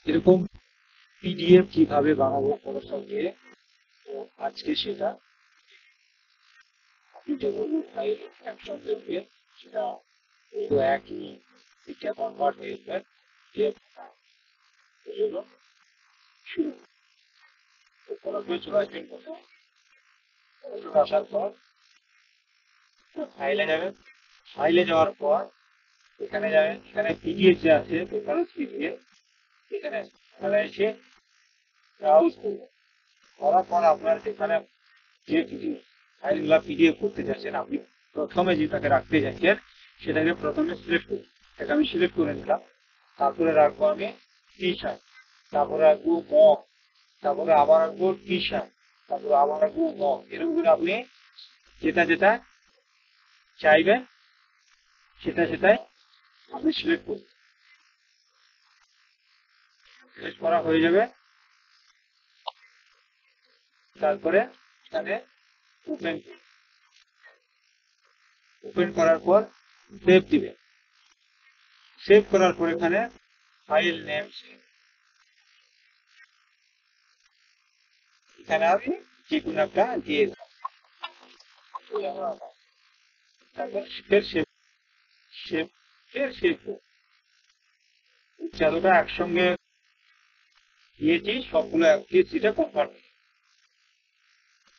এরকম পিডিএফ কিভাবে বানাবো ফটোশপ দিয়ে, তো আজকে সেটা আপনি যেগুলো ফাইল ক্যাপশন দেখবেন সেটা পুরো একই দিকে কনভার্ট হয়ে যাবে পিডিএফ। এই জন্য শুরু তো কোনো কিছু আসবেন কোথাও, আসার পর ফাইলে যাবেন। ফাইলে যাওয়ার পর এখানে যাবেন, এখানে পিডিএফ যে আছে প্রেফারেন্স পিডিএফ, এখানে এখানে এসে ব্রাউজ করবেন। করার পর আপনার যেখানে যে ফাইলগুলো পিডিএফ করতে চাচ্ছেন, আপনি প্রথমে যেটাকে রাখতে চাইছেন সেটাকে প্রথমে সিলেক্ট করুন। এটা আমি সিলেক্ট করে নিলাম। তারপরে রাখবো আমি টি শার্ট, তারপরে রাখবো মগ, তারপরে আবার রাখবো টি শার্ট, তারপরে আবার রাখবো মগ। এরকম করে আপনি যেটা যেটা চাইবেন সেটাই আপনি সিলেক্ট করুন। সিলেক্ট করা হয়ে যাবে। তারপরে এখানে ওপেন ওপেন করার পর সেভ দিবেন। সেভ করার পর এখানে ফাইল নেম, এখানে আমি যে কোনো একটা দিয়ে দেবো। তারপর ফের সেভ সেভ ফের সেভ যতটা একসঙ্গে দিয়েছি সবগুলো সিটে কনভার্ট।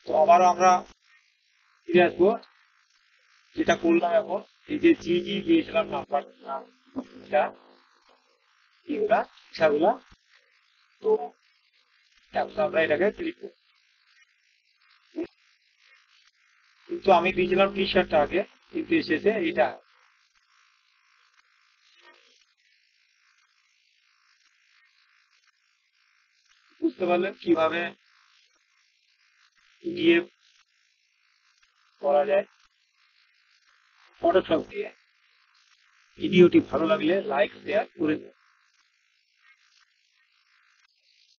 তো আবারও আমরা ফিরে আসবো, যেটা করলাম এখন এই যে জি জি দিয়েছিলাম নাম্বার এগুলা ইচ্ছাগুলা। তো এখন আমরা এটাকে ক্লিক করব, কিন্তু আমি দিয়েছিলাম টি শার্টটা আগে, কিন্তু এসেছে এটা। বুঝতে পারলেন কিভাবে পিডিএফ করা যায় ফটোশপ দিয়ে। ভিডিওটি ভালো লাগলে লাইক শেয়ার করে দিন।